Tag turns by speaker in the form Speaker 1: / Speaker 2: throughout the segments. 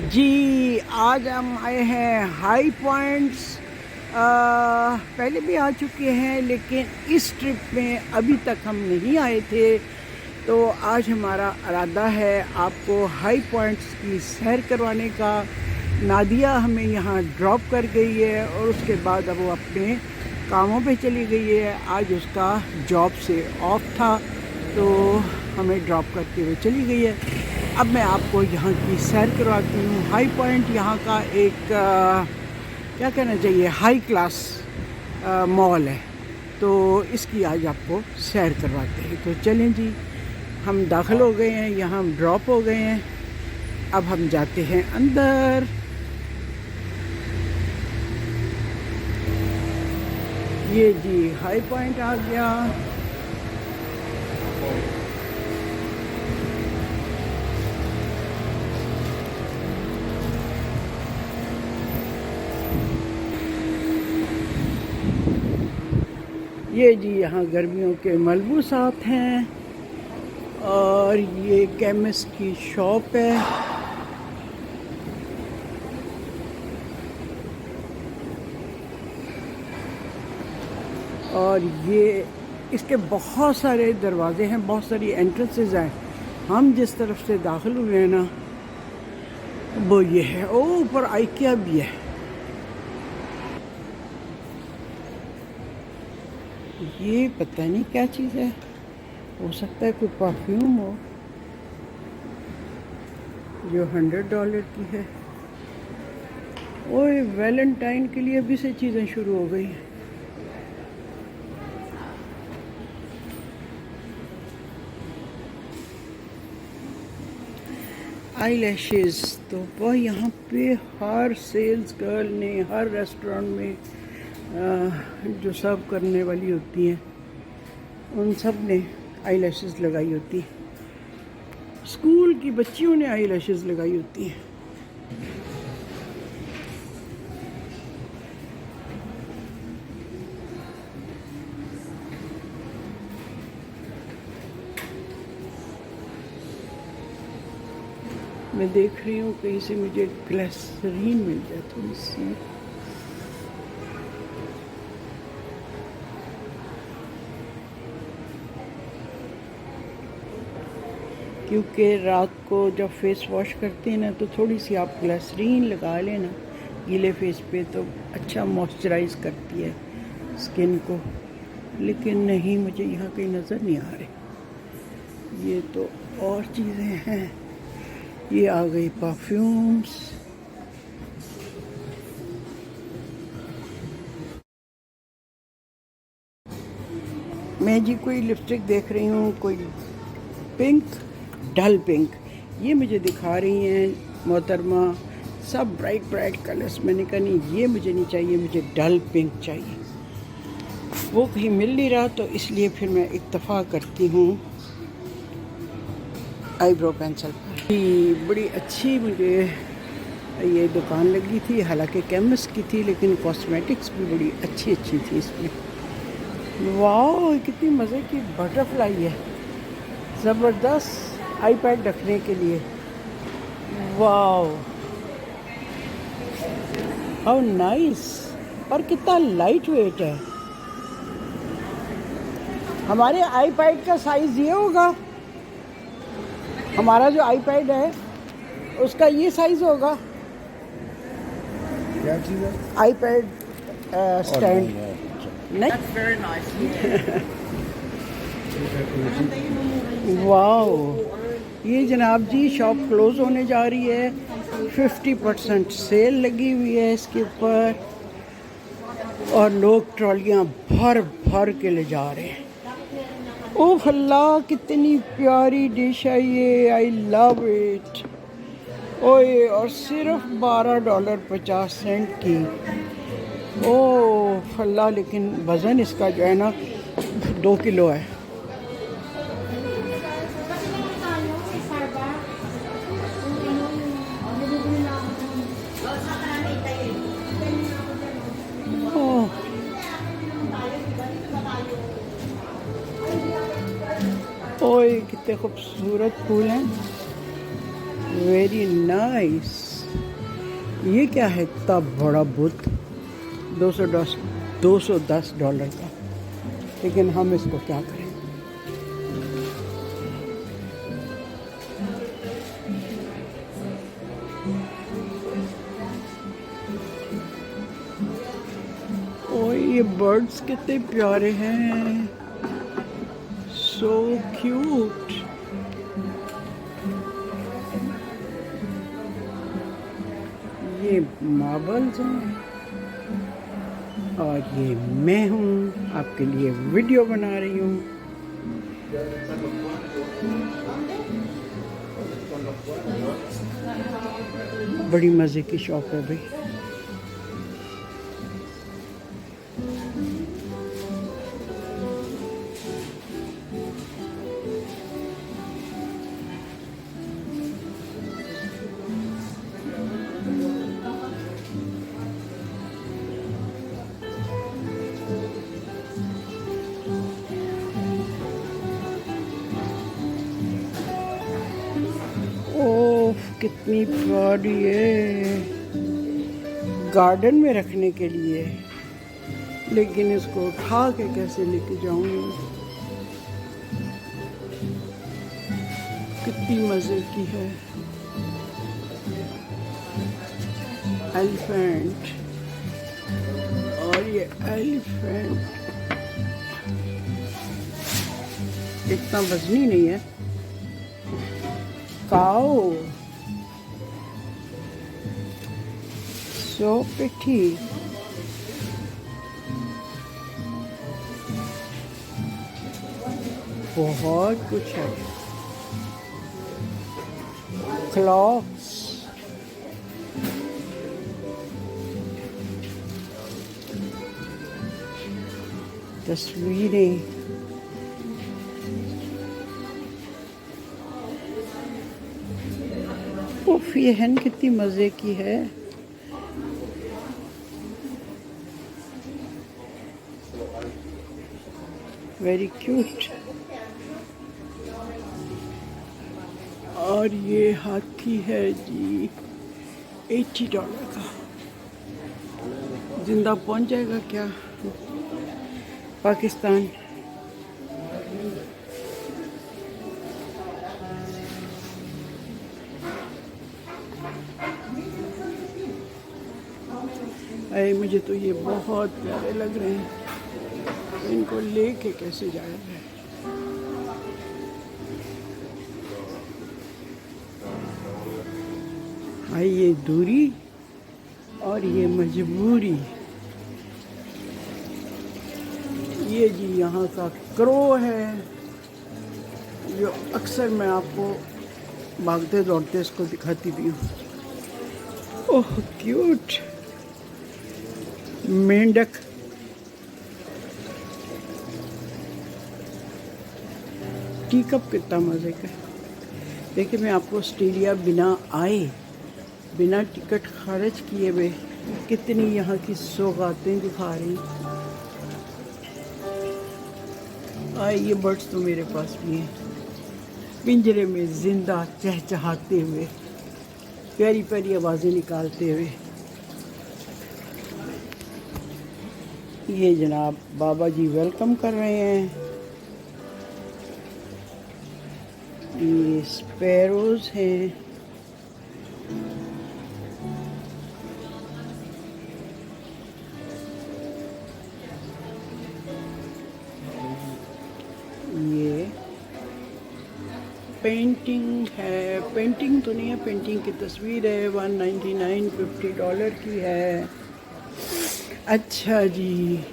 Speaker 1: जी, आज हम आए हैं हाई पॉइंट्स। पहले भी आ चुके हैं लेकिन इस ट्रिप में अभी तक हम नहीं आए थे, तो आज हमारा इरादा है आपको हाई पॉइंट्स की सैर करवाने का। नादिया हमें यहाँ ड्रॉप कर गई है और उसके बाद अब वो अपने कामों पे चली गई है। आज उसका जॉब से ऑफ था तो हमें ड्रॉप करते हुए चली गई है। अब मैं आपको यहाँ की सैर करवाती हूँ। हाई पॉइंट यहाँ का एक क्या कहना चाहिए, हाई क्लास मॉल है, तो इसकी आज आपको सैर करवाते हैं। तो चलें जी, हम दाखिल हो गए हैं, यहाँ हम ड्रॉप हो गए हैं। अब हम जाते हैं अंदर। ये जी हाई पॉइंट आ गया। ये जी यहाँ गर्मियों के मलबूसात हैं और ये केमिस्ट की शॉप है। और ये इसके बहुत सारे दरवाजे हैं, बहुत सारी एंट्रेंसेस हैं। हम जिस तरफ से दाखिल हुए हैं ना, वो ये है। ओ, ऊपर आइकिया भी है। ये पता नहीं क्या चीज़ है, हो सकता है कोई परफ्यूम हो जो $100 की है। ओए, वैलेंटाइन के लिए भी से चीज़ें शुरू हो गई हैं। आई लैशेज़ तो वह यहाँ पे हर सेल्स गर्ल ने, हर रेस्टोरेंट में जो सर्व करने वाली होती हैं उन सब ने आई लैशेज़ लगाई होती हैं। स्कूल की बच्चियों ने आई लैशेज़ लगाई होती हैं। मैं देख रही हूँ कहीं से मुझे ग्लिसरीन मिल जाए थोड़ी सी। क्योंकि रात को जब फेस वॉश करते हैं ना, तो थोड़ी सी आप ग्लिसरीन लगा लेना गीले फेस पे, तो अच्छा मॉइस्चराइज करती है स्किन को। लेकिन नहीं, मुझे यहाँ कहीं नज़र नहीं आ रही। ये तो और चीज़ें हैं। ये आ गई परफ्यूम्स। मैं जी कोई लिपस्टिक देख रही हूँ, कोई पिंक, डल पिंक, ये मुझे दिखा रही हैं मोहतरमा, सब ब्राइट ब्राइट कलर्स। मैंने कहा नहीं, ये मुझे नहीं चाहिए, मुझे डल पिंक चाहिए। वो कहीं मिल नहीं रहा, तो इसलिए फिर मैं इत्तेफाक करती हूँ आईब्रो पेंसिल पर। बड़ी अच्छी मुझे ये दुकान लगी थी, हालांकि केमिस्ट की थी, लेकिन कॉस्मेटिक्स भी बड़ी अच्छी अच्छी थी इसमें। वाह, कितनी मज़े की बटरफ्लाई है, ज़बरदस्त आईपैड रखने के लिए। वाह, हाउ नाइस। और कितना लाइट वेट है। हमारे आईपैड का साइज़ ये होगा, हमारा जो आईपैड है उसका ये साइज़ होगा।
Speaker 2: क्या चीज़ है?
Speaker 1: आईपैड स्टैंड नहीं। वाह, ये जनाब जी शॉप क्लोज़ होने जा रही है। 50% सेल लगी हुई है इसके ऊपर और लोग ट्रॉलियाँ भर भर के ले जा रहे हैं। ओह अल्लाह, कितनी प्यारी डिश है ये, आई लव इट। ओए, और सिर्फ $12.50 की। ओह अल्लाह, लेकिन वज़न इसका जो है ना 2 किलो है। ओए, कितने खूबसूरत फूल हैं, वेरी नाइस। ये क्या है इतना बड़ा बुत, $210 का, लेकिन हम इसको क्या करें। ओ ये बर्ड्स कितने प्यारे हैं, सो क्यूट। ये मार्बल्स हैं और ये मैं हूँ आपके लिए वीडियो बना रही हूँ। बड़ी मज़े की शॉप है भाई। ओह कितनी प्यारी है, गार्डन में रखने के लिए, लेकिन इसको उठा के कैसे लेके जाऊँ। कितनी मज़े की है। एलिफेंट, और ये एलिफेंट इतना वजनी नहीं है। काऊ, सो प्रिटी। बहुत कुछ है। क्लॉक्स, तस्वीरें, उफ ये हैन कितनी मज़े की है। Very cute. और ये हाथी है जी, $80 का। जिंदा पहुंच जाएगा क्या पाकिस्तान। अरे मुझे तो ये बहुत प्यारे लग रहे हैं, इनको लेके कैसे जाएंगे। भाई ये दूरी और ये मजबूरी। ये जी यहाँ का क्रो है, जो अक्सर मैं आपको भागते दौड़ते इसको दिखाती भी हूँ। ओह क्यूट। मेंढक, टी कप कितना मज़े का। देखिए मैं आपको ऑस्ट्रेलिया बिना आए, बिना टिकट खर्च किए हुए कितनी यहाँ की सौगातें दिखा रही। ये बर्ड्स तो मेरे पास भी हैं, पिंजरे में जिंदा चहचहाते हुए, प्यारी प्यारी आवाज़ें निकालते हुए। ये जनाब बाबा जी वेलकम कर रहे हैं। ये स्पैरोज हैं। ये पेंटिंग है, पेंटिंग तो नहीं है, पेंटिंग की तस्वीर है। $199 $50 की है। अच्छा जी,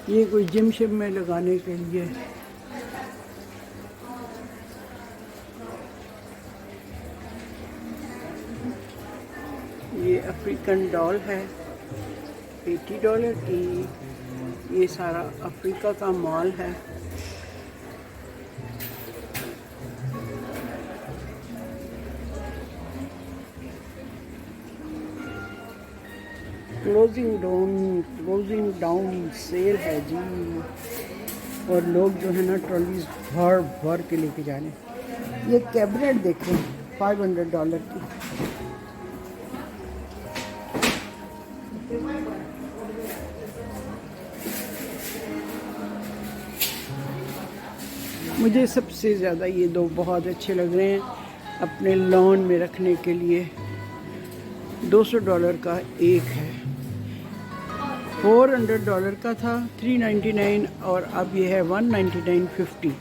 Speaker 1: ये कोई जिम शिम में लगाने के लिए। ये अफ्रीकन डॉल है $80 की। ये सारा अफ्रीका का मॉल है। क्लोजिंग डाउन सेल है जी। और लोग जो है ना ट्रॉलीज भर भर के लेके जा रहे हैं। ये कैबिनेट देखें, $500 की। मुझे सबसे ज़्यादा ये दो बहुत अच्छे लग रहे हैं अपने लॉन में रखने के लिए। $200 का एक है, $400 का था, $399, और अब ये है $199.50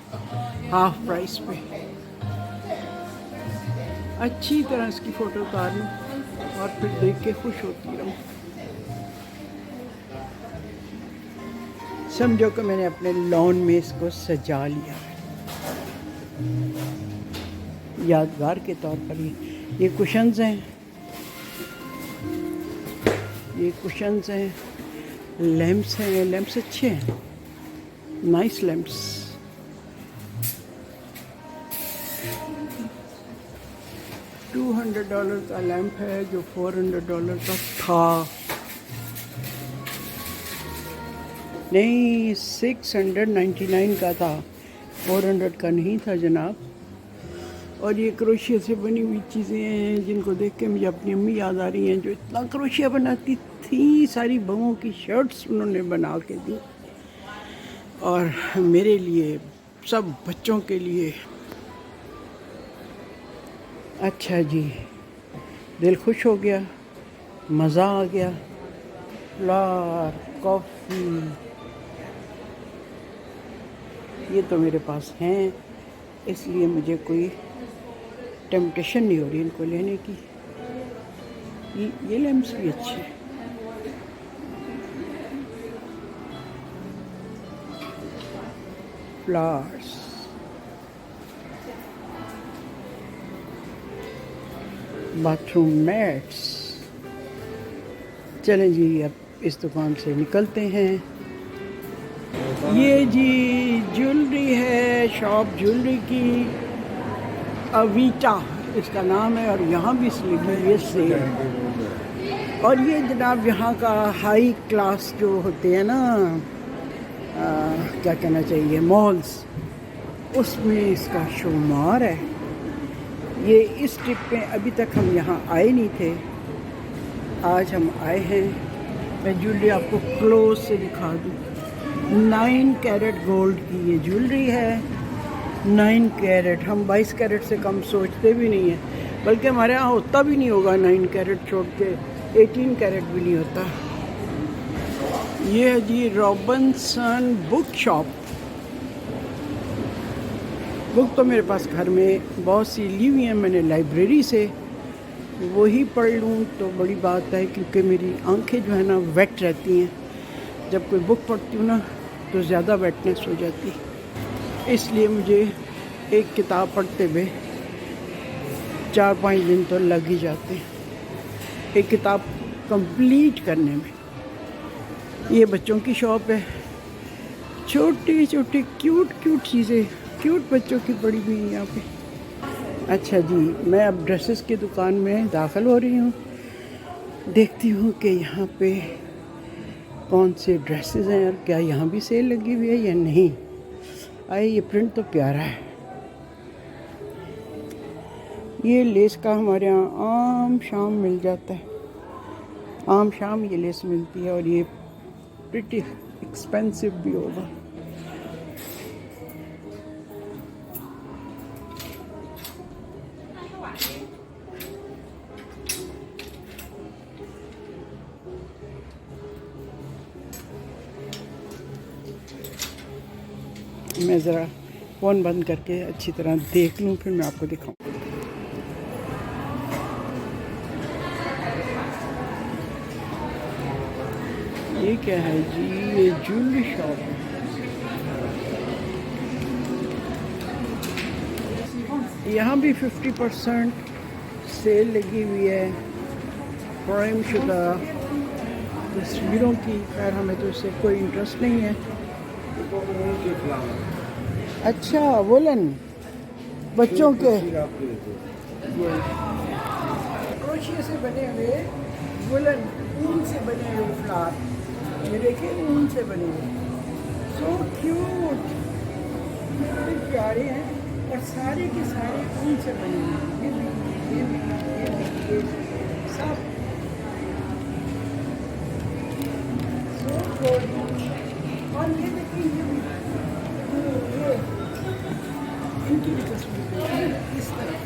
Speaker 1: हाफ प्राइस पे। अच्छी तरह इसकी फ़ोटो उतार लूँ और फिर देख के खुश होती रहूँ। समझो कि मैंने अपने लॉन में इसको सजा लिया यादगार के तौर पर। ये कुशन्स हैं, ये कुशन्स हैं, लैंप्स हैं, लैंप्स अच्छे हैं, नाइस लैंप्स। $200 का लैंप है जो $400 का था। नहीं, $699 का था, $400 का नहीं था जनाब। और ये क्रोशिया से बनी हुई चीज़ें हैं जिनको देख के मुझे अपनी अम्मी याद आ रही हैं जो इतना क्रोशिया बनाती थी। सारी बहुओं की शर्ट्स उन्होंने बना के दी और मेरे लिए, सब बच्चों के लिए। अच्छा जी, दिल खुश हो गया, मज़ा आ गया। फ्लावर, कॉफ़ी, ये तो मेरे पास हैं, इसलिए मुझे कोई टेम्पटेशन नहीं हो रही इनको लेने की। ये लैंप्स भी अच्छे हैं। Flowers, bathroom mats. चलें जी, अब इस दुकान से निकलते हैं। ये जी ज्वेलरी है, शॉप ज्वेलरी की, अवीटा इसका नाम है, और यहाँ भी लिखी हुई है सेल। और ये जनाब यहाँ का हाई क्लास जो होते हैं ना, क्या कहना चाहिए, मॉल्स, उसमें इसका शुमार है। ये इस ट्रिप पे अभी तक हम यहाँ आए नहीं थे, आज हम आए हैं। मैं ज्वेलरी आपको क्लोज से दिखा दूँ। 9 कैरेट गोल्ड की ये ज्वेलरी है। 9 कैरेट, हम 22 कैरेट से कम सोचते भी नहीं हैं, बल्कि हमारे यहाँ होता भी नहीं होगा 9 कैरेट छोड़ के, 18 कैरेट भी नहीं होता। ये है जी रॉबिन्सन बुक शॉप। बुक तो मेरे पास घर में बहुत सी ली हुई हैं मैंने लाइब्रेरी से, वही पढ़ लूँ तो बड़ी बात है, क्योंकि मेरी आंखें जो है ना वेट रहती हैं। जब कोई बुक पढ़ती हूँ ना तो ज़्यादा वेटनेस हो जाती है, इसलिए मुझे एक किताब पढ़ते हुए 4-5 दिन तो लग ही जाते हैं एक किताब कंप्लीट करने में। ये बच्चों की शॉप है, छोटी छोटी क्यूट क्यूट चीज़ें, क्यूट बच्चों की पड़ी हुई है यहाँ पे। अच्छा जी, मैं अब ड्रेसेस की दुकान में दाखिल हो रही हूँ। देखती हूँ कि यहाँ पे कौन से ड्रेसेस हैं और क्या यहाँ भी सेल लगी हुई है या नहीं। आए, ये प्रिंट तो प्यारा है। ये लेस का हमारे यहाँ आम शाम मिल जाता है, आम शाम ये लेस मिलती है, और ये प्रिटी एक्सपेंसिव भी होगा। मैं ज़रा फ़ोन बंद करके अच्छी तरह देख लूँ, फिर मैं आपको दिखाऊँ। ये क्या है जी, ये ज्वेलरी शॉप है। यहाँ भी 50% सेल लगी हुई है फ्रेम शुदा तस्वीरों की। खैर हमें तो इससे कोई इंटरेस्ट नहीं है। अच्छा, वुलन बच्चों के क्रोशिया से बने हुए वुलन, ऊन से बने हुए फ्लावर, ये देखिए ऊन से बने हुए, सो क्यूट, बड़े प्यारे हैं, और सारे के सारे ऊन से बने हुए हैं। ये सब so good। और ये देखिए ये इनकी भी तस्वीर इस तरफ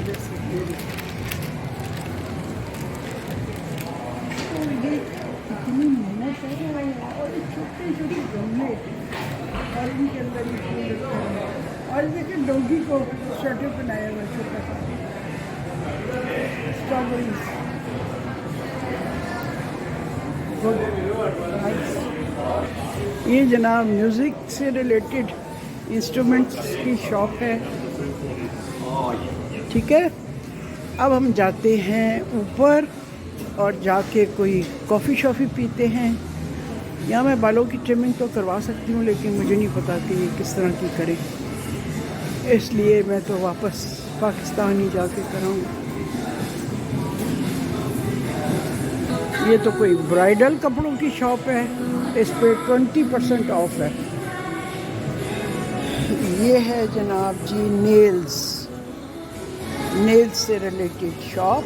Speaker 1: इधर से ये देखिए। तो ये इतनी मेहनत है और छोटे छोटे गमले और इनके अंदर ये फूल रखते हैं। और देखिए डॉगी को स्वेटर पहनाया हुआ छोटा सा स्ट्रॉबेरीज। ये जनाब म्यूज़िक से रिलेटेड इंस्ट्रूमेंट्स की शॉप है, ठीक है। अब हम जाते हैं ऊपर और जाके कोई कॉफ़ी शॉफ़ी पीते हैं। यहाँ मैं बालों की ट्रिमिंग तो करवा सकती हूँ, लेकिन मुझे नहीं पता कि ये किस तरह की करें, इसलिए मैं तो वापस पाकिस्तान ही जाके कराऊँगा। ये तो कोई ब्राइडल कपड़ों की शॉप है, इस पे 20% ऑफ है। ये है जनाब जी नेल्स से रिलेटेड शॉप।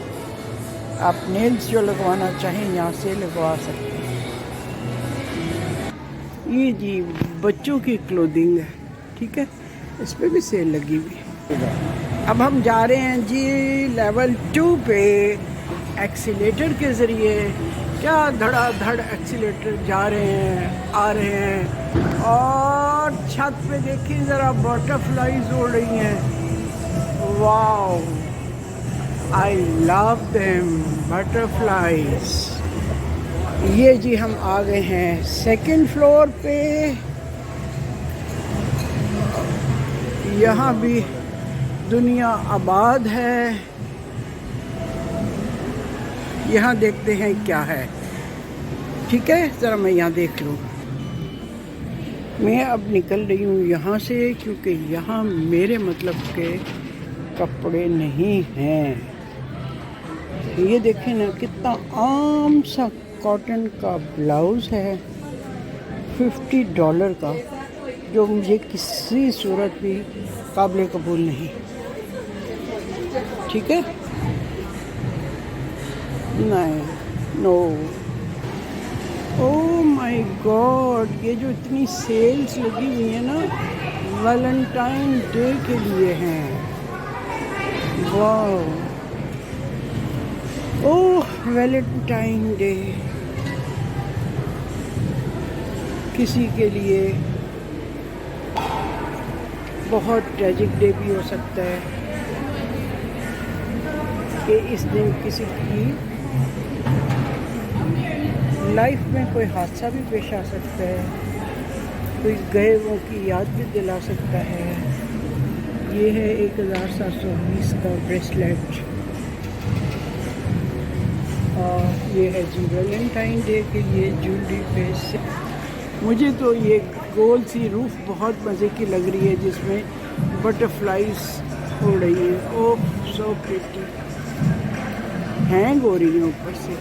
Speaker 1: आप नेल्स जो लगवाना चाहें यहाँ से लगवा सकते हैं। ये जी बच्चों की क्लोथिंग है, ठीक है, इस पे भी सेल लगी हुई है। अब हम जा रहे हैं जी लेवल 2 पे एक्सीलेटर के ज़रिए। क्या धड़ाधड़ एक्सीलेटर जा रहे हैं आ रहे हैं। और छत पे देखिए ज़रा बटरफ्लाईज उड़ रही हैं। Wow, I love them butterflies. ये जी हम आ गए हैं सेकंड फ्लोर पे। यहाँ भी दुनिया आबाद है। यहाँ देखते हैं क्या है, ठीक है, ज़रा मैं यहाँ देख लूँ। मैं अब निकल रही हूँ यहाँ से, क्योंकि यहाँ मेरे मतलब के कपड़े नहीं हैं। ये देखें ना, कितना आम सा कॉटन का ब्लाउज़ है $50 का, जो मुझे किसी सूरत भी काबिल कबूल नहीं, ठीक है, नहीं, नो। ओह माय गॉड, ये जो इतनी सेल्स लगी हुई है ना, वैलेंटाइन डे के लिए हैं। वाह, ओह वैलेंटाइन डे किसी के लिए बहुत ट्रेजिक डे भी हो सकता है कि इस दिन किसी की लाइफ में कोई हादसा भी पेश आ सकता है, कोई गए वो की याद भी दिला सकता है। ये है 1720 का ब्रेसलेट, और ये है जी वैलेंटाइन डे के लिए ज्वेलरी पे। मुझे तो ये गोल सी रूफ बहुत मज़े की लग रही है, जिसमें बटरफ्लाईज उड़ रही है। ओह सो प्रिटी, हैंग हो रही है ऊपर से,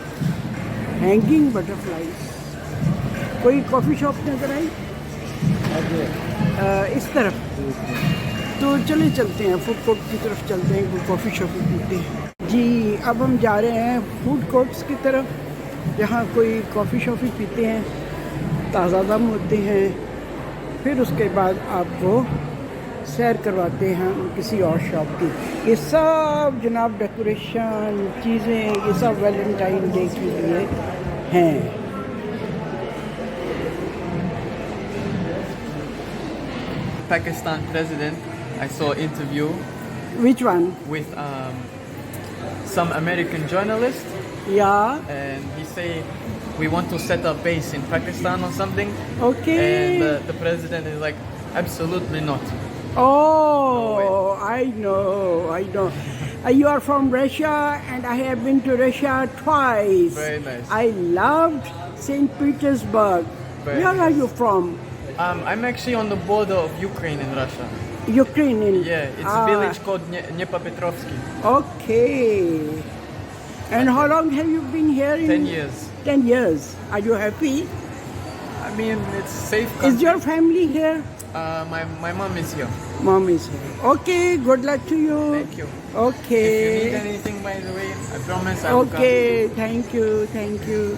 Speaker 1: हैंगिंग बटरफ्लाईज। कोई कॉफ़ी शॉप नजर आई इस तरफ, तो चले चलते हैं फूड कोर्ट की तरफ चलते हैं, कोई कॉफ़ी शॉप पीते हैं जी। अब हम जा रहे हैं फूड कोर्ट्स की तरफ, जहाँ कोई कॉफ़ी शॉफ़ी पीते हैं, ताज़ा दम होते हैं, फिर उसके बाद आपको सैर करवाते हैं किसी और शॉप की। ये सब जनाब डेकोरेशन चीज़ें, ये सब वैलेंटाइन डे के लिए हैं।
Speaker 2: Pakistan president, I saw interview
Speaker 1: Which one?
Speaker 2: with some American journalist,
Speaker 1: Yeah.
Speaker 2: and he say we want to set up base in Pakistan or something.
Speaker 1: Okay.
Speaker 2: And the president is like, absolutely not.
Speaker 1: Oh, I know. You are from Russia, and I have been to Russia twice.
Speaker 2: Very nice.
Speaker 1: I loved St. Petersburg.
Speaker 2: Very
Speaker 1: Where are you from?
Speaker 2: I'm actually on the border of Ukraine and Russia.
Speaker 1: Ukrainian.
Speaker 2: Yeah, it's a village called Dnepropetrovsky.
Speaker 1: Okay. And how long have you been here?
Speaker 2: 10 years.
Speaker 1: 10 years. Are you happy?
Speaker 2: I mean, it's safe
Speaker 1: Is
Speaker 2: country.
Speaker 1: your family here?
Speaker 2: My mom is here.
Speaker 1: Mom is here. Okay, good luck to you.
Speaker 2: Thank you. If you need
Speaker 1: Okay.
Speaker 2: anything, by the way, I promise I will come.
Speaker 1: Okay, thank you, thank you.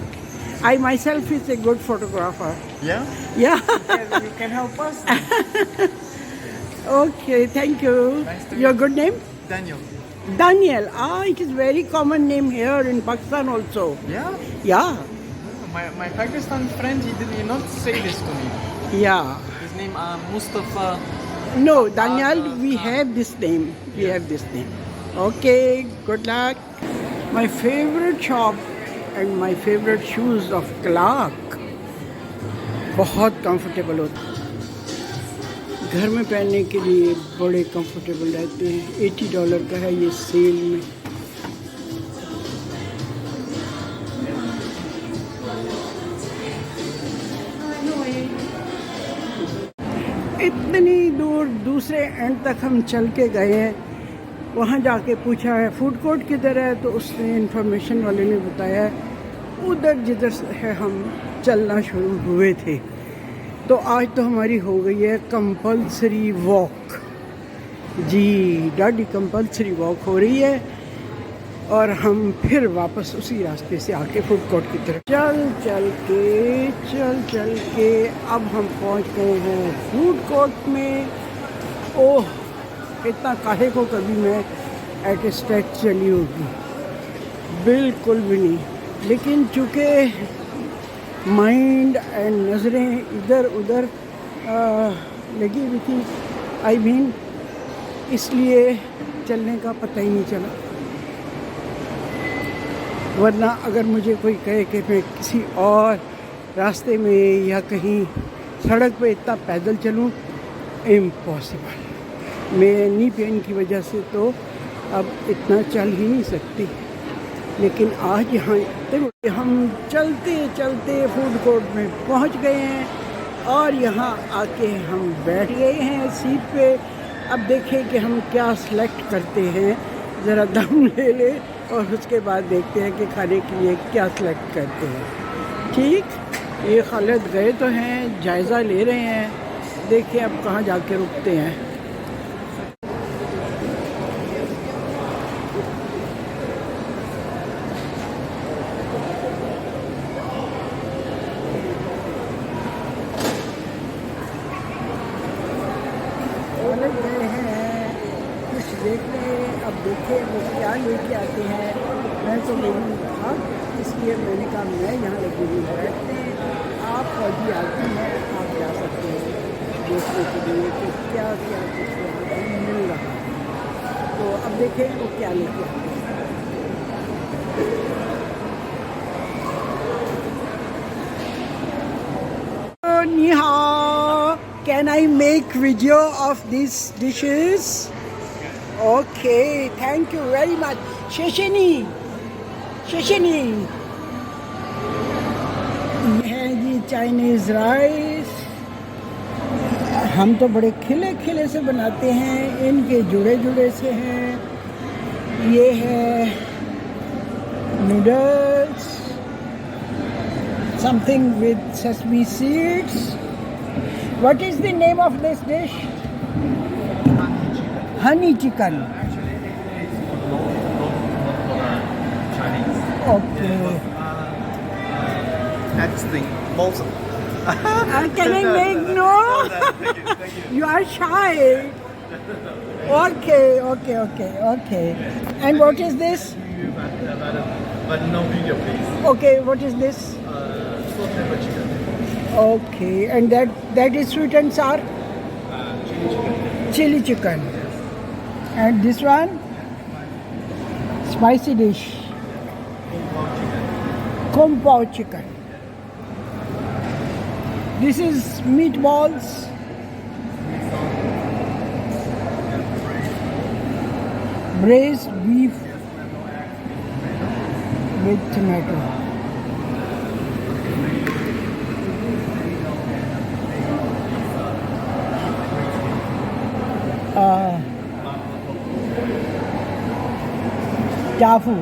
Speaker 1: I myself is a good photographer.
Speaker 2: Yeah?
Speaker 1: Yeah.
Speaker 2: You can help us. then.
Speaker 1: Okay, thank you.
Speaker 2: Nice to
Speaker 1: Your
Speaker 2: meet
Speaker 1: good name?
Speaker 2: Daniel.
Speaker 1: Daniel. Ah, it is very common name here in Pakistan also.
Speaker 2: Yeah?
Speaker 1: Yeah,
Speaker 2: My Pakistan friend, he did not say this to me.
Speaker 1: yeah.
Speaker 2: His name Mustafa.
Speaker 1: No, Daniel, we
Speaker 2: ah.
Speaker 1: have this name. We have this name. Okay, good luck. My favorite shop and my favorite shoes of Clark. बहुत comfortable होते हैं, घर में पहनने के लिए बड़े comfortable रहते हैं। $80 का है ये सेल में। इतनी दूर दूसरे एंड तक हम चल के गए हैं, वहाँ जाके पूछा है फूड कोर्ट किधर है, तो उसने इंफॉर्मेशन वाले ने बताया उधर जिधर से है हम चलना शुरू हुए थे। तो आज तो हमारी हो गई है कंपल्सरी वॉक। जी, डाडी कंपल्सरी वॉक हो रही है और हम फिर वापस उसी रास्ते से आके फूड कोर्ट की तरफ चल के अब हम पहुंच गए हैं फूड कोर्ट में। ओह, इतना काहे को कभी मैं एट ए स्ट्रेच चली होगी, बिल्कुल भी नहीं। लेकिन चूँकि माइंड एंड नज़रें इधर उधर लगी हुई थी, आई मीन इसलिए चलने का पता ही नहीं चला। वरना अगर मुझे कोई कहे कि मैं किसी और रास्ते में या कहीं सड़क पे इतना पैदल चलूं, इम्पॉसिबल। मैं नी पेन की वजह से तो अब इतना चल ही नहीं सकती। लेकिन आज यहाँ देखो, हम चलते चलते फूड कोर्ट में पहुँच गए हैं और यहाँ आके हम बैठ गए हैं सीट पे। अब देखें कि हम क्या सिलेक्ट करते हैं, ज़रा दम ले ले और उसके बाद देखते हैं कि खाने के लिए क्या सिलेक्ट करते हैं। ठीक, ये खालिद गए तो हैं, जायज़ा ले रहे हैं, देखिए अब कहाँ जाके रुकते हैं। खालिद गए हैं कुछ देखने, अब देखें वो क्या लेके आते हैं। मैं तो नहीं था, इसलिए मैंने कहा मैं यहाँ लगी हुई बैठते हैं, आप अभी आती हैं, आप जा सकते हैं देखने के लिए कि क्या क्या कुछ यहाँ पर मिल रहा है। तो अब देखें वो क्या लेके आते हैं। Ni hao, can I make video of these dishes? Okay, thank you very much. शेशनी शेशनी है जी चाइनीज़ राइस। हम तो बड़े खिले खिले से बनाते हैं, इनके जुड़े जुड़े से हैं। ये है noodles, something with sesame seeds. What is the name of this dish? Honey chicken. Okay.
Speaker 2: Next thing, balsam.
Speaker 1: Can I make no? You are shy. Okay. And what is this?
Speaker 2: But no video, please.
Speaker 1: Okay, what is this?
Speaker 2: Salt pepper chicken.
Speaker 1: Okay, and that is sweet and sour?
Speaker 2: Chili chicken.
Speaker 1: Chili chicken. And this one? Spicy dish. Kung Pao chicken. This is meatballs. Braised beef with tomato. Tofu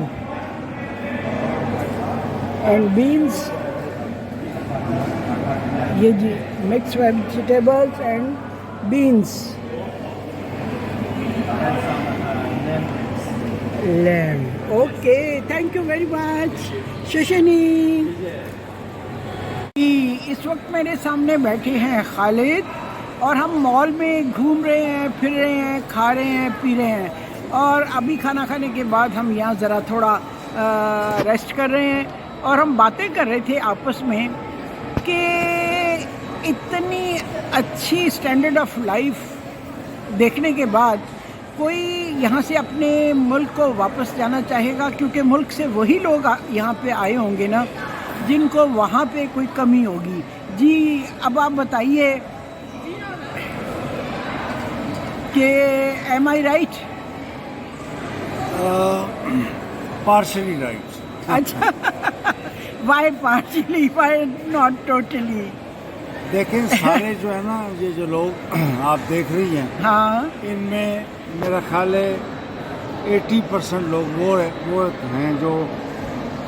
Speaker 1: and beans, ये जी mixed vegetables and beans, lamb. Okay, thank you very much Shashni. इस वक्त मेरे सामने बैठे हैं खालिद और हम मॉल में घूम रहे हैं, फिर रहे हैं, खा रहे हैं, पी रहे हैं और अभी खाना खाने के बाद हम यहाँ ज़रा थोड़ा रेस्ट कर रहे हैं और हम बातें कर रहे थे आपस में कि इतनी अच्छी स्टैंडर्ड ऑफ लाइफ देखने के बाद कोई यहाँ से अपने मुल्क को वापस जाना चाहेगा, क्योंकि मुल्क से वही लोग यहाँ पे आए होंगे ना जिनको वहाँ पे कोई कमी होगी। जी अब आप बताइए कि am I right?
Speaker 3: Partially right.
Speaker 1: अच्छा, why partially, why not totally?
Speaker 3: देखें सारे जो है ना, ये जो लोग आप देख रही हैं,
Speaker 1: हाँ,
Speaker 3: इनमें मेरा ख्याल है 80% लोग वो हैं जो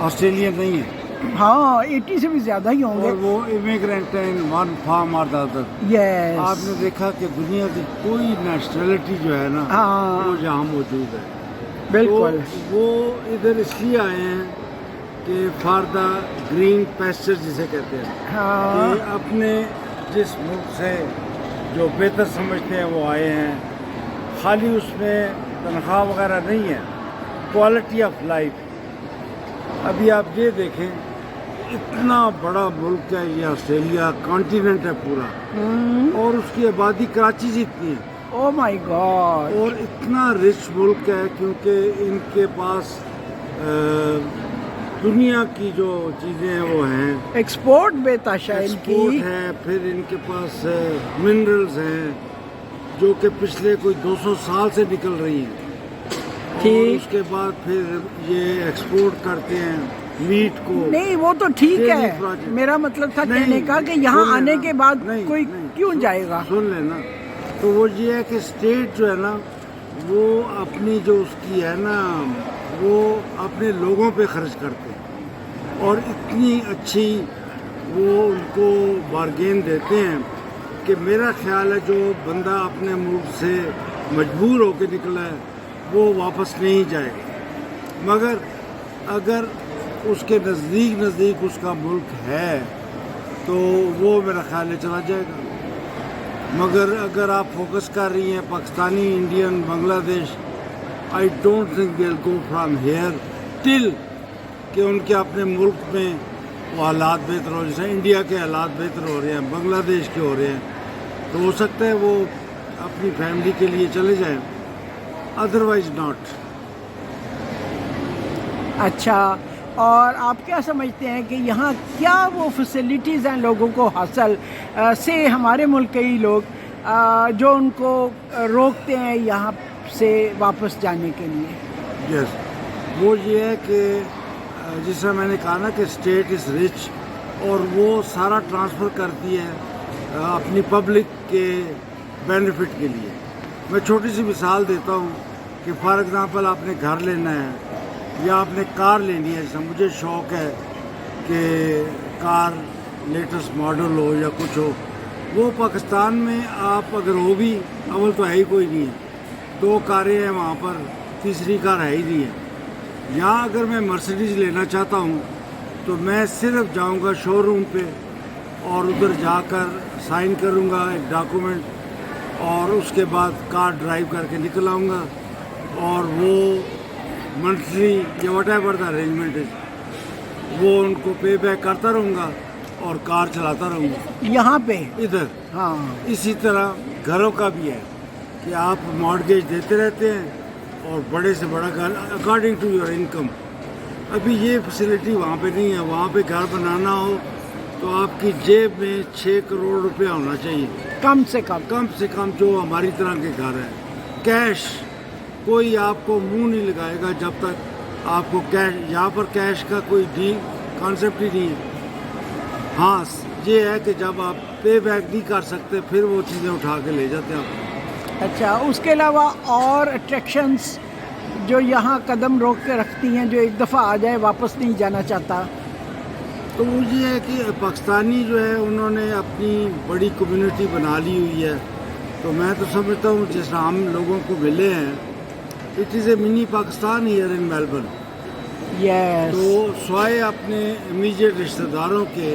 Speaker 3: ऑस्ट्रेलियन नहीं है
Speaker 1: हाँ, 80 से भी ज़्यादा ही
Speaker 3: और
Speaker 1: होंगे।
Speaker 3: वो इमिग्रेंट हैं इन वन फॉर्म और द अदर।
Speaker 1: यस,
Speaker 3: आपने देखा कि दुनिया की कोई नेशनलिटी जो है ना,
Speaker 1: हाँ।
Speaker 3: वो यहाँ मौजूद है।
Speaker 1: बिल्कुल।
Speaker 3: तो वो इधर इसलिए आए हैं कि फॉर द ग्रीन पैस्चर जिसे कहते हैं,
Speaker 1: हाँ,
Speaker 3: कि अपने जिस मुल्क से जो बेहतर समझते हैं वो आए हैं। खाली उसमें तनख्वाह वगैरह नहीं है, क्वालिटी ऑफ लाइफ। अभी आप ये देखें, इतना बड़ा मुल्क है ये ऑस्ट्रेलिया, कॉन्टिनेंट है पूरा, और उसकी आबादी कराची जितनी है
Speaker 1: ओ माय गॉड,
Speaker 3: और इतना रिच मुल्क है क्योंकि इनके पास दुनिया की जो चीज़ें हैं वो हैं,
Speaker 1: एक्सपोर्ट बेताशा
Speaker 3: एक्सपोर्ट
Speaker 1: इनकी।
Speaker 3: है, फिर इनके पास मिनरल्स हैं जो कि पिछले कोई 200 साल से निकल रही हैं। और
Speaker 1: ठीक।
Speaker 3: उसके बाद फिर ये एक्सपोर्ट करते हैं मीट को।
Speaker 1: नहीं वो तो ठीक
Speaker 3: डेयरी
Speaker 1: है,
Speaker 3: प्रोडक्ट।
Speaker 1: मेरा मतलब था
Speaker 3: नहीं,
Speaker 1: कहने का कि यहाँ
Speaker 3: सुन
Speaker 1: आने
Speaker 3: लेना।
Speaker 1: के बाद
Speaker 3: नहीं,
Speaker 1: कोई
Speaker 3: नहीं,
Speaker 1: क्यों जाएगा?
Speaker 3: सुन लेना, तो वो ये है कि स्टेट जो है ना, वो अपनी जो उसकी है ना, वो अपने लोगों पे खर्च करते हैं और इतनी अच्छी वो उनको बारगेन देते हैं कि मेरा ख्याल है जो बंदा अपने मुल्क से मजबूर होकर निकला है वो वापस नहीं जाएगा। मगर अगर उसके नज़दीक उसका मुल्क है तो वो मेरा ख्याल है चला जाएगा। मगर अगर आप फोकस कर रही हैं Pakistani, Indian, Bangladesh, I don't think they will go from here till कि उनके अपने मुल्क में वो हालात बेहतर हो, जैसे इंडिया के हालात बेहतर हो रहे हैं, बांग्लादेश के हो रहे हैं, तो हो सकता है वो अपनी फैमिली के लिए चले जाएं, अदरवाइज नॉट।
Speaker 1: अच्छा, और आप क्या समझते हैं कि यहाँ क्या वो फैसिलिटीज़ हैं लोगों को हासिल से हमारे मुल्क के ही लोग जो उनको रोकते हैं यहाँ से वापस जाने के लिए?
Speaker 3: यस, वो ये है कि जिस तरह मैंने कहा ना कि स्टेट इज़ रिच और वो सारा ट्रांसफ़र करती है अपनी पब्लिक के बेनिफिट के लिए। मैं छोटी सी मिसाल देता हूँ कि फॉर एग्ज़ाम्पल आपने घर लेना है या आपने कार लेनी है। जैसे मुझे शौक़ है कि कार लेटेस्ट मॉडल हो या कुछ हो, वो पाकिस्तान में आप अगर हो भी, अव्वल तो है ही कोई नहीं है, 2 कारें हैं वहाँ पर, तीसरी कार है ही नहीं है। यहाँ अगर मैं मर्सिडीज़ लेना चाहता हूँ तो मैं सिर्फ जाऊँगा शोरूम पे और उधर जाकर साइन करूँगा एक डॉक्यूमेंट और उसके बाद कार ड्राइव करके निकल आऊँगा और वो मंथली या वट एवर द अरेंजमेंट है वो उनको पे बैक करता रहूँगा और कार चलाता रहूँगा
Speaker 1: यहाँ पे?
Speaker 3: इधर।
Speaker 1: हाँ,
Speaker 3: इसी तरह घरों का भी है कि आप मॉर्गेज देते रहते हैं और बड़े से बड़ा घर अकॉर्डिंग टू योर इनकम। अभी ये फैसिलिटी वहाँ पे नहीं है। वहाँ पे घर बनाना हो तो आपकी जेब में 6 करोड़ रुपया होना चाहिए
Speaker 1: कम से कम
Speaker 3: जो हमारी तरह के घर है। कैश कोई आपको मुंह नहीं लगाएगा जब तक आपको कैश, यहाँ पर कैश का कोई डील कॉन्सेप्ट ही नहीं है। हाँ, ये है कि जब आप पे बैक नहीं कर सकते फिर वो चीज़ें उठा के ले जाते हैं आप।
Speaker 1: अच्छा, उसके अलावा और अट्रैक्शंस जो यहाँ कदम रोक के रखती हैं, जो एक दफ़ा आ जाए वापस नहीं जाना चाहता?
Speaker 3: तो वो ये है कि पाकिस्तानी जो है उन्होंने अपनी बड़ी कम्युनिटी बना ली हुई है तो मैं तो समझता हूँ जिस तरह हम लोगों को मिले हैं, it is a mini Pakistan here in Melbourne.
Speaker 1: Yes
Speaker 3: तो स्वाय अपने इमीडिएट रिश्तेदारों के,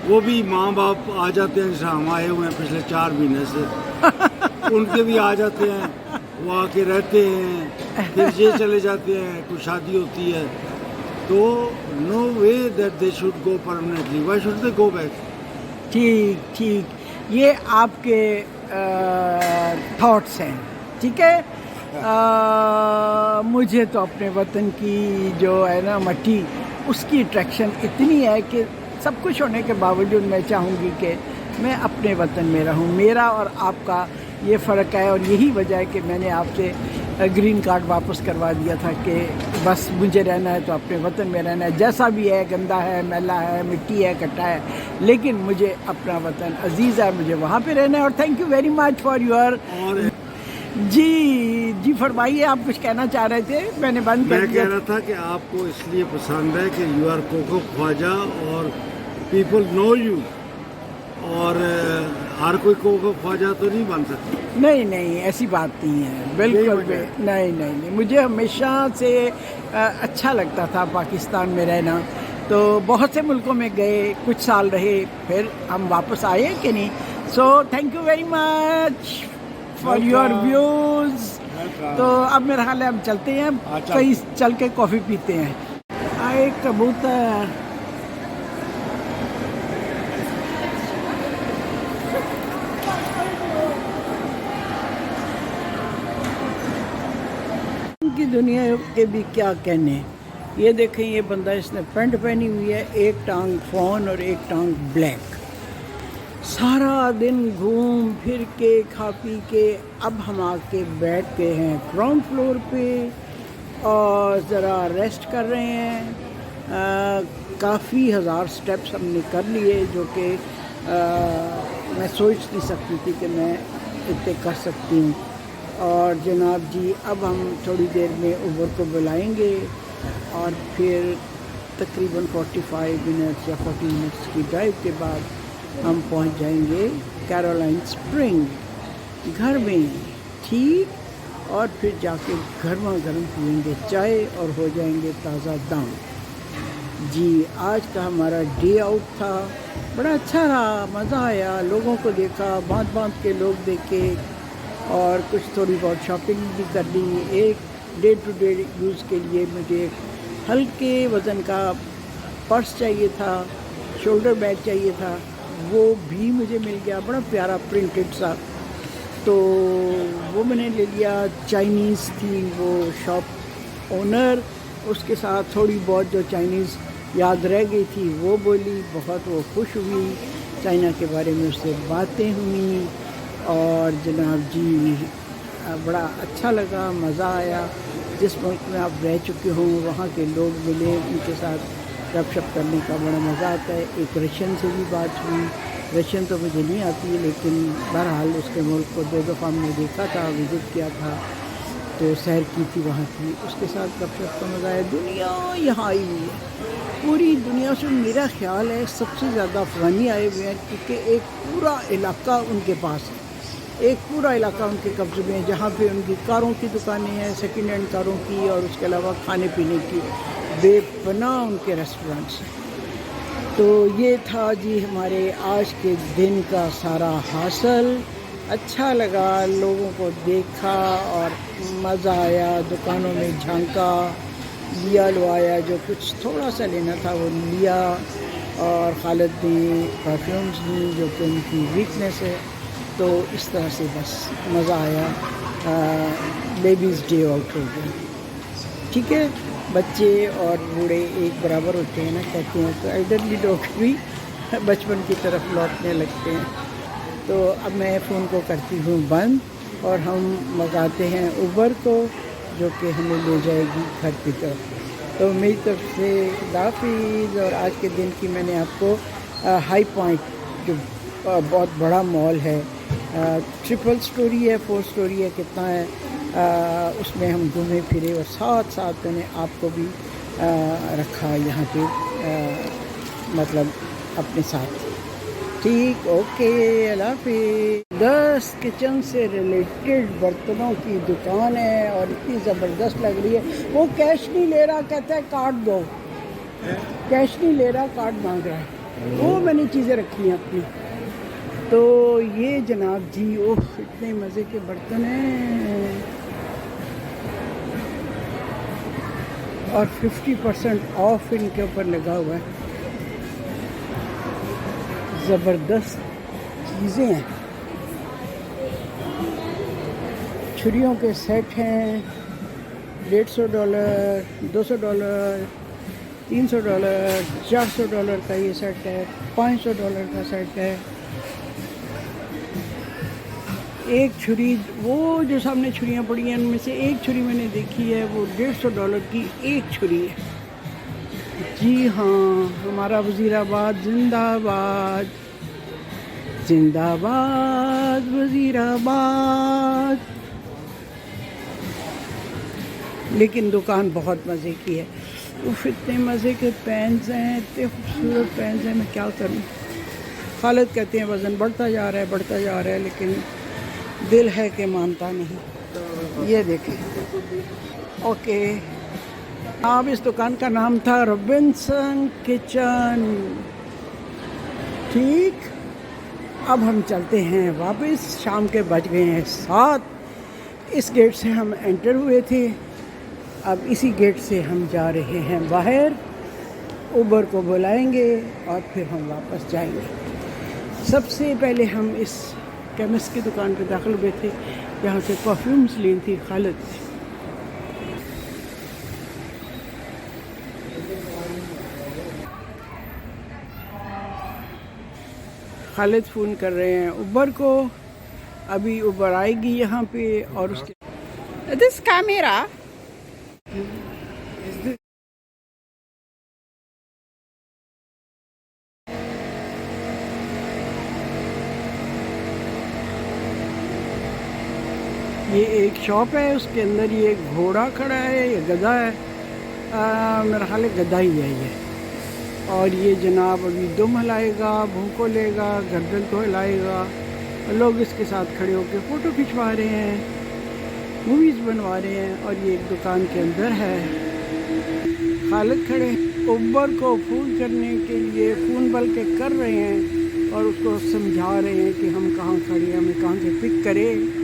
Speaker 3: वो भी माँ बाप आ जाते हैं, जैसे हम आए हुए हैं पिछले 4 महीने से उनके भी आ जाते हैं, वो आके रहते हैं, फिर ये चले जाते हैं, कुछ शादी होती है। तो no way that they should go permanently, why should they go back?
Speaker 1: ठीक ठीक, ये आपके थॉट्स हैं, ठीक है। मुझे तो अपने वतन की जो है ना मट्टी, उसकी अट्रैक्शन इतनी है कि सब कुछ होने के बावजूद मैं चाहूँगी कि मैं अपने वतन में रहूँ। मेरा और आपका ये फ़र्क है, और यही वजह है कि मैंने आपसे ग्रीन कार्ड वापस करवा दिया था कि बस मुझे रहना है तो अपने वतन में रहना है, जैसा भी है, गंदा है, मैला है, मिट्टी है, कट्टा है, लेकिन मुझे अपना वतन अजीज़ है, मुझे वहाँ पे रहना है। और thank you very much for your.
Speaker 3: और
Speaker 1: जी फरमाइए, आप कुछ कहना चाह रहे थे, मैंने बंद कर
Speaker 3: मैं
Speaker 1: दिया।
Speaker 3: कह रहा था कि आपको इसलिए पसंद है कि यू आर कोको ख्वाजा और पीपल नो यू, और हर कोई कोको ख्वाजा तो नहीं बन सकता।
Speaker 1: नहीं नहीं, ऐसी बात नहीं है, बिल्कुल भी नहीं नहीं नहीं। मुझे हमेशा से अच्छा लगता था पाकिस्तान में रहना, तो बहुत से मुल्कों में गए, कुछ साल रहे, फिर हम वापस आए कि नहीं। So thank you very much for your views. तो अब मेरा ख्याल है हम चलते हैं, कहीं चल के कॉफ़ी पीते हैं। आए कबूतर, की दुनिया के भी क्या कहने। ये देखें, ये बंदा, इसने पैंट पहनी हुई है, एक टांग फ़ोन और एक टांग ब्लैक, सारा दिन घूम फिर के खा पी के अब हम आके बैठ गए हैं ग्राउंड फ्लोर पे और ज़रा रेस्ट कर रहे हैं। काफ़ी हज़ार स्टेप्स हमने कर लिए, जो कि मैं सोच नहीं सकती थी कि मैं इतने कर सकती हूँ। और जनाब जी, अब हम थोड़ी देर में उबर को बुलाएंगे और फिर तकरीबन 45 मिनट्स या 40 मिनट्स की ड्राइव के बाद हम पहुंच जाएंगे कैरोलाइन स्प्रिंग घर में, ठीक। और फिर जाके गर्मा गर्म पिएंगे चाय और हो जाएंगे ताज़ा दम। जी, आज का हमारा डे आउट था, बड़ा अच्छा रहा, मज़ा आया, लोगों को देखा, बाँध बाँध के लोग देखे, और कुछ थोड़ी बहुत शॉपिंग भी कर ली। एक डे टू डे यूज़ के लिए मुझे हल्के वज़न का पर्स चाहिए था, शोल्डर बैग चाहिए था, वो भी मुझे मिल गया, बड़ा प्यारा प्रिंटेड सा, तो वो मैंने ले लिया। चाइनीज़ थी वो शॉप ओनर, उसके साथ थोड़ी बहुत जो चाइनीज़ याद रह गई थी वो बोली, बहुत वो खुश हुई, चाइना के बारे में उससे बातें हुई, और जनाब जी बड़ा अच्छा लगा, मज़ा आया। जिस मुल्क में आप रह चुके हों वहाँ के लोग मिले, उनके साथ गपशप करने का बड़ा मज़ा आता है। एक रशियन से भी बात हुई, रशियन तो मुझे नहीं आती, लेकिन बहरहाल उसके मुल्क को 2 दफ़ा हमने देखा था, विज़िट किया था, तो सैर की थी वहाँ की, उसके साथ गपशप का मज़ा आया। दुनिया यहाँ आई हुई है, पूरी दुनिया से मेरा ख्याल है सबसे ज़्यादा अफ़गानी आए हुए हैं, क्योंकि एक पूरा इलाका उनके पास है, एक पूरा इलाका उनके कब्ज़े में है, जहाँ पे उनकी कारों की दुकानें हैं, सेकेंड हैंड कारों की, और उसके अलावा खाने पीने की बेपनाह उनके रेस्टोरेंट्स हैं। तो ये था जी हमारे आज के दिन का सारा हासिल। अच्छा लगा, लोगों को देखा और मज़ा आया, दुकानों में झांका, लिया लुआया, जो कुछ थोड़ा सा लेना था वो लिया, और खालिद ने परफ्यूम्स ली जो कि उनकी वीकनेस है। तो इस तरह से बस मज़ा आया, लेडीज़ डे आउट हो गया, ठीक है। बच्चे और बूढ़े एक बराबर होते हैं ना, कहते हैं, तो एल्डरली लोग भी बचपन की तरफ लौटने लगते हैं। तो अब मैं फ़ोन को करती हूँ बंद, और हम मंगाते हैं उबर को, जो कि हमें ले जाएगी घर की तरफ। तो मेरी तरफ से खुदाफिज़। और आज के दिन की मैंने आपको हाई पॉइंट, जो बहुत बड़ा मॉल है, 3 स्टोरी है, 4 स्टोरी है, कितना है, उसमें हम घूमे फिरे, और साथ साथ मैंने आपको भी रखा यहाँ पे, मतलब अपने साथ। ठीक, ओके, अल्लाह हाफिज़। 10 किचन से रिलेटेड बर्तनों की दुकान है और इतनी ज़बरदस्त लग रही है। वो कैश नहीं ले रहा, कहता है कार्ड दो। कैश नहीं ले रहा, कार्ड मांग रहा है। वो मैंने चीज़ें रखी हैं अपनी। तो ये जनाब जी, ओह इतने मज़े के बर्तन हैं और 50% ऑफ इनके ऊपर लगा हुआ है। ज़बरदस्त चीज़ें हैं। छुरियों के सेट हैं, $150, $200, $300, $400 का ये सेट है, $500 का सेट है। एक छुरी, वो जो सामने छुरियाँ पड़ी हैं उनमें से एक छुरी मैंने देखी है, वो $150 की एक छुरी है। जी हाँ, हमारा वज़ीराबाद जिंदाबाद, जिंदाबाद वज़ीराबाद। लेकिन दुकान बहुत मज़े की है। उफ, इतने मज़े के पेन्स हैं, इतने खूबसूरत पेन्स हैं, मैं क्या करूँ। खालिद कहते हैं वज़न बढ़ता जा रहा है, बढ़ता जा रहा है, लेकिन दिल है कि मानता नहीं। ये देखें, ओके। अब इस दुकान का नाम था रॉबिन्सन किचन। ठीक, अब हम चलते हैं वापस। शाम के बज गए हैं 7। इस गेट से हम एंटर हुए थे, अब इसी गेट से हम जा रहे हैं बाहर। उबर को बुलाएंगे और फिर हम वापस जाएंगे। सबसे पहले हम इस केमिस्ट की दुकान पे दाखिल हुए थे, जहाँ से परफ्यूम्स ली थी खालिद से। खालिद फ़ोन कर रहे हैं उबर को, अभी उबर आएगी यहाँ पे और उसके दिस कैमरा ये एक शॉप है, उसके अंदर ये एक घोड़ा खड़ा है, ये गधा है, मेरा ख्याल है गधा ही है ये। और ये जनाब अभी दुम हिलाएगा, भूख को लेगा, गर्दन को हिलाएगा। लोग इसके साथ खड़े होकर फ़ोटो खिंचवा रहे हैं, मूवीज़ बनवा रहे हैं। और ये एक दुकान के अंदर है। खालिद खड़े उबर को फ़ोन करने के लिए फ़ोन बल्कि कर रहे हैं और उसको समझा रहे हैं कि हम कहाँ खड़े हैं, हमें कहाँ से पिक करें।